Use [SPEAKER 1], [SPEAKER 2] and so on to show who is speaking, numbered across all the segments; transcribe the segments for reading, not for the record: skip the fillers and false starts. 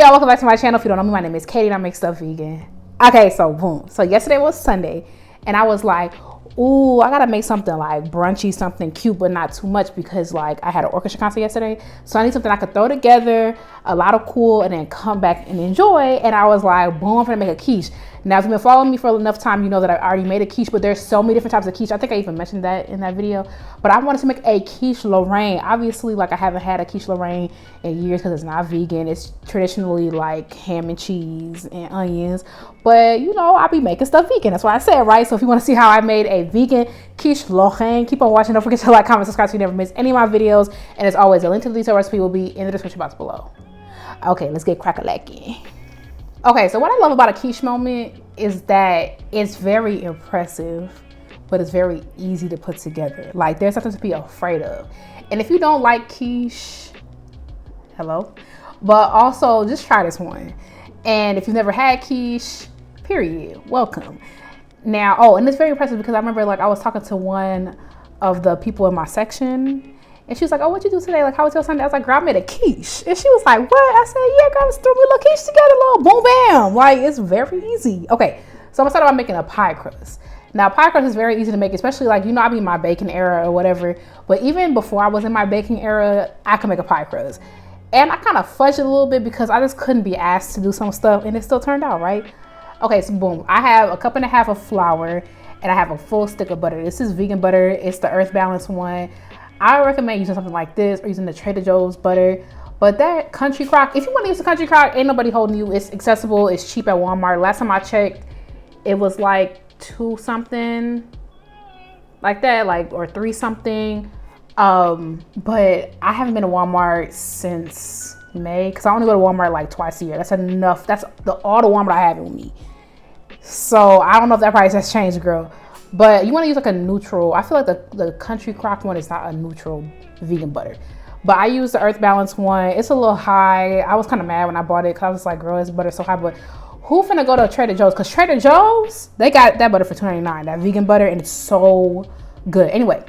[SPEAKER 1] y'all, welcome back to my channel. If you don't know me, my name is Katie and I make stuff vegan. Okay, so boom. So yesterday was Sunday and I was like, ooh, I gotta make something like brunchy, something cute, but not too much because like I had an orchestra concert yesterday. So I need something I could throw together, a lot of cool, and then come back and enjoy. And I was like, boom, I'm gonna make a quiche. Now, if you've been following me for enough time, you know that I already made a quiche, but there's so many different types of quiche. I think I even mentioned that in that video, but I wanted to make a quiche Lorraine. Obviously, like I haven't had a quiche Lorraine in years because it's not vegan. It's traditionally like ham and cheese and onions, but you know, I'll be making stuff vegan. That's what I said, right? So if you want to see how I made a vegan quiche Lorraine, keep on watching. Don't forget to like, comment, subscribe so you never miss any of my videos. And as always, a link to the detailed recipe will be in the description box below. Okay, let's get crack-a-lacky. Okay, so what I love about a quiche moment is that it's very impressive, but it's very easy to put together. Like there's nothing to be afraid of. And if you don't like quiche, hello, but also just try this one. And if you've never had quiche, period, welcome. Now, oh, and it's very impressive because I remember like I was talking to one of the people in my section and she was like, oh, what'd you do today? Like, how was your Sunday? I was like, girl, I made a quiche. And she was like, what? I said, yeah, girl, just threw me a little quiche together, little boom, bam. Like, it's very easy. Okay, so I'm gonna start about making a pie crust. Now, pie crust is very easy to make, especially like, you know, I be in my baking era or whatever. But even before I was in my baking era, I could make a pie crust. And I kind of fudged it a little bit because I just couldn't be asked to do some stuff and it still turned out, right? Okay, so boom, I have a 1.5 cups of flour and I have a full stick of butter. This is vegan butter. It's the Earth Balance one. I recommend using something like this or using the Trader Joe's butter. But that Country Crock, if you want to use the Country Crock, ain't nobody holding you. It's accessible. It's cheap at Walmart. Last time I checked, it was like $2 something like that, like, or $3 something. But I haven't been to Walmart since May because I only go to Walmart like twice a year. That's enough. That's all the Walmart I have with me. So I don't know if that price has changed, girl. But you want to use like a neutral. I feel like the Country Crock one is not a neutral vegan butter. But I use the Earth Balance one. It's a little high. I was kind of mad when I bought it because I was like, girl, this butter's so high. But who finna go to Trader Joe's? Because Trader Joe's, they got that butter for $2.99, that vegan butter, and it's so good. Anyway,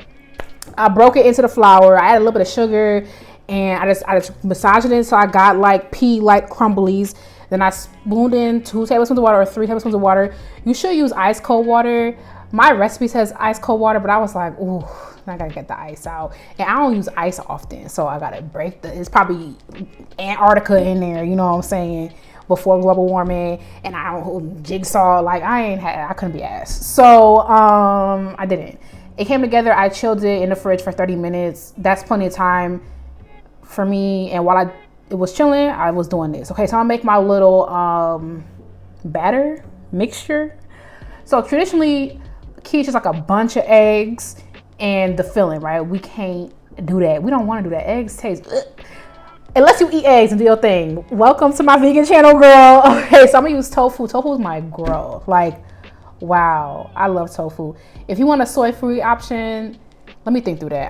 [SPEAKER 1] I broke it into the flour. I added a little bit of sugar, and I just massaged it in so I got like pea-like crumblies. Then I spooned in 2 tablespoons of water or 3 tablespoons of water. You should use ice cold water. My recipe says ice cold water, but I was like, ooh, I gotta get the ice out. And I don't use ice often, so I gotta break it's probably Antarctica in there, you know what I'm saying, before global warming. And I don't jigsaw, like I couldn't be asked. So I didn't. It came together, I chilled it in the fridge for 30 minutes. That's plenty of time for me. And while it was chilling, I was doing this. Okay, so I'll make my little batter mixture. So traditionally, quiche is like a bunch of eggs and the filling, right? We can't do that. We don't want to do that. Eggs taste unless you eat eggs and do your thing. Welcome to my vegan channel, girl. Okay, so I'm gonna use tofu. Tofu is my girl. Like, wow, I love tofu. If you want a soy-free option, let me think through that.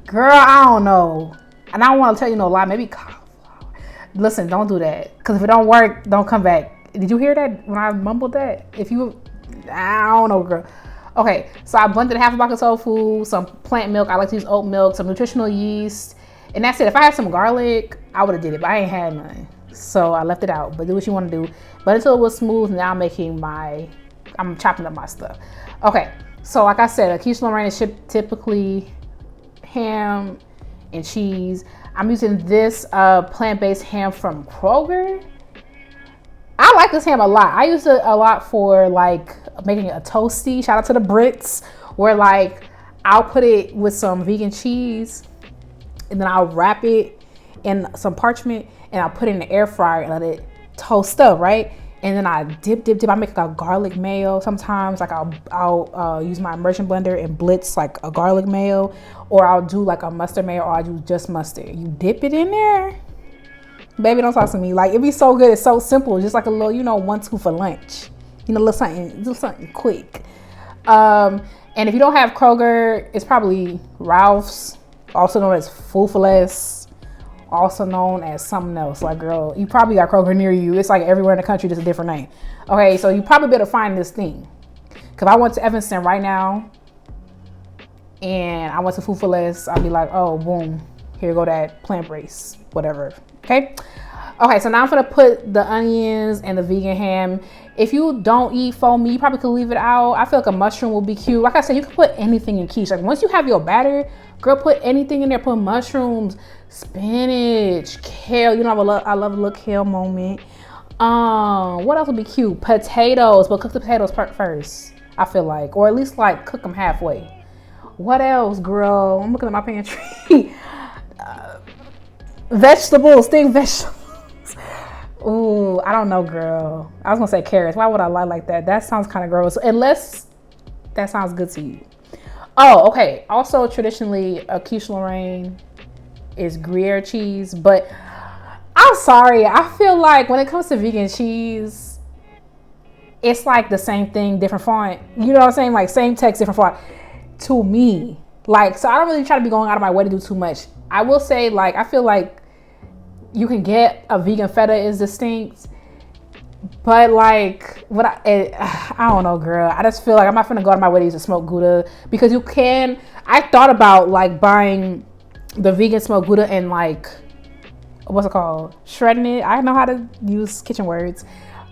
[SPEAKER 1] Girl, I don't know. And I don't want to tell you no lie. Maybe cauliflower. Listen, don't do that. Because if it don't work, don't come back. Did you hear that when I mumbled that? I don't know, girl. Okay, so I blended half a box of tofu, some plant milk. I like to use oat milk, some nutritional yeast. And that's it. If I had some garlic, I would have did it, but I ain't had none. So I left it out, but do what you want to do. But until it was smooth, now I'm chopping up my stuff. Okay, so like I said, a quiche Lorraine is typically ham and cheese. I'm using this plant-based ham from Kroger. I like this ham a lot. I use it a lot for like making a toasty. Shout out to the Brits, where like I'll put it with some vegan cheese and then I'll wrap it in some parchment and I'll put it in the air fryer and let it toast up, right? And then I dip. I make like a garlic mayo sometimes. Like I'll use my immersion blender and blitz like a garlic mayo, or I'll do like a mustard mayo, or I'll do just mustard. You dip it in there. Baby, don't talk to me. Like, it'd be so good. It's so simple. Just like a little, you know, 1-2 for lunch. You know, do something quick. And if you don't have Kroger, it's probably Ralph's, also known as Food for Less, also known as something else. Like, girl, you probably got Kroger near you. It's like everywhere in the country, just a different name. Okay, so you probably better find this thing. Because I went to Evanston right now, and I went to Food for Less. I'll be like, oh, boom. Here go that plant brace, whatever. Okay. Okay, so now I'm gonna put the onions and the vegan ham. If you don't eat faux meat, you probably could leave it out. I feel like a mushroom will be cute. Like I said, you can put anything in quiche. Like once you have your batter, girl, put anything in there. Put mushrooms, spinach, kale. You know, I love a little kale moment. What else would be cute? Potatoes, but cook the potatoes first. I feel like, or at least like cook them halfway. What else, girl? I'm looking at my pantry. Vegetables, steamed vegetables. Ooh, I don't know, girl. I was gonna say carrots. Why would I lie like that? That sounds kind of gross, unless that sounds good to you. Oh, okay. Also, traditionally, a quiche Lorraine is Gruyere cheese, but I'm sorry. I feel like when it comes to vegan cheese, it's like the same thing, different font. You know what I'm saying? Like same text, different font. To me, like, so I don't really try to be going out of my way to do too much. I will say, like, I feel like you can get a vegan feta is distinct, but like what I don't know, girl. I just feel like I'm not gonna go out of my way to use a smoked Gouda, because you can. I thought about like buying the vegan smoked Gouda and like, what's it called, shredding it. I know how to use kitchen words,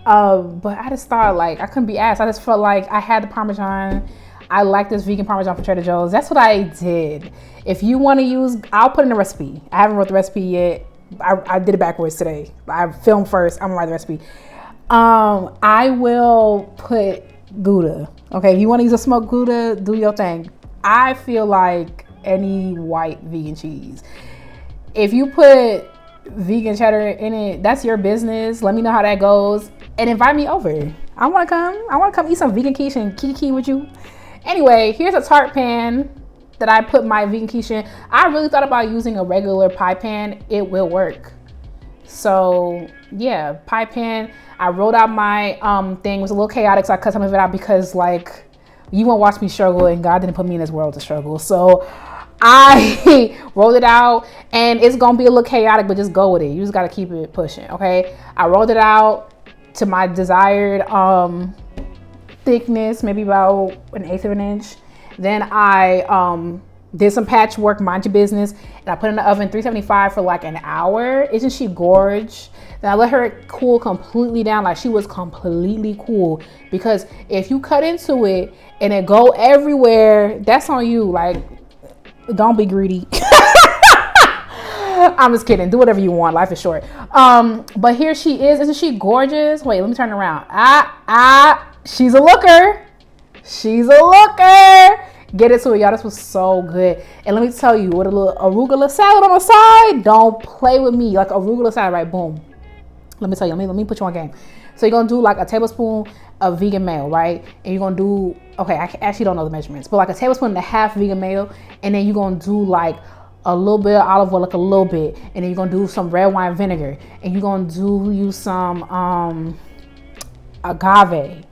[SPEAKER 1] but I just thought like I couldn't be asked. I just felt like I had the Parmesan. I like this vegan Parmesan from Trader Joe's. That's what I did. If you want to use, I'll put in the recipe. I haven't wrote the recipe yet. I did it backwards today. I filmed first. I'm gonna write the recipe. I will put Gouda. Okay, if you want to use a smoked Gouda, do your thing. I feel like any white vegan cheese. If you put vegan cheddar in it, that's your business. Let me know how that goes and invite me over. I want to come eat some vegan quiche and kiki with you. Anyway, here's a tart pan that I put my vegan quiche in. I really thought about using a regular pie pan. It will work. So yeah, pie pan. I rolled out my thing. It was a little chaotic, so I cut some of it out because like you won't watch me struggle, and God didn't put me in this world to struggle. So I rolled it out, and it's gonna be a little chaotic, but just go with it. You just gotta keep it pushing, okay? I rolled it out to my desired thickness, maybe about 1/8 of an inch. Then I did some patchwork, mind your business, and I put it in the oven 375 for like an hour. Isn't she gorge? Then I let her cool completely down, like she was completely cool. Because if you cut into it and it go everywhere, that's on you. Like, don't be greedy. I'm just kidding. Do whatever you want. Life is short. But here she is. Isn't she gorgeous? Wait, let me turn around. She's a looker. She's a looker. Get it to it, y'all. This was so good. And let me tell you, with a little arugula salad on the side, don't play with me. Like arugula salad, right? Boom. Let me tell you. Let me put you on game. So you're gonna do like a tablespoon of vegan mayo, right? And you're gonna do, okay, I actually don't know the measurements, but like a tablespoon and a half vegan mayo, and then you're gonna do like a little bit of olive oil, like a little bit, and then you're gonna do some red wine vinegar, and you're gonna use some agave,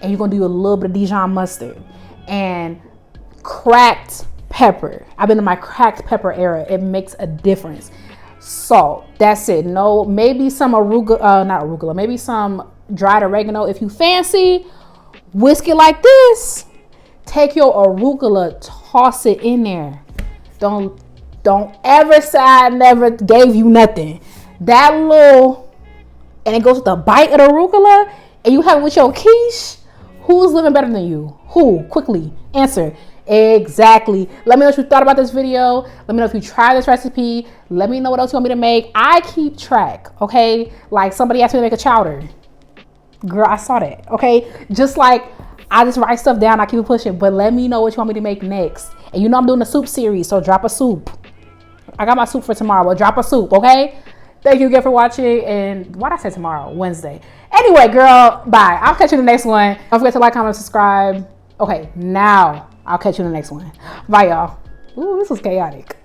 [SPEAKER 1] and you're gonna do a little bit of Dijon mustard and cracked pepper. I've been in my cracked pepper era. It makes a difference. Salt. That's it. No, maybe some not arugula, maybe some dried oregano if you fancy. Whisk it like this. Take your arugula, toss it in there. Don't ever say I never gave you nothing. That little, and it goes with the bite of the arugula, and you have it with your quiche. Who's living better than you? Who? Quickly answer. Exactly. Let me know what you thought about this video. Let me know if you tried this recipe. Let me know what else you want me to make. I keep track, okay? Like somebody asked me to make a chowder. Girl, I saw that, okay? Just like I just write stuff down, I keep it pushing, but let me know what you want me to make next. And you know I'm doing a soup series, so drop a soup. I got my soup for tomorrow, but drop a soup, okay? Thank you again for watching. And why did I say tomorrow? Wednesday. Anyway, girl, bye. I'll catch you in the next one. Don't forget to like, comment, subscribe. Okay, now I'll catch you in the next one. Bye, y'all. Ooh, this was chaotic.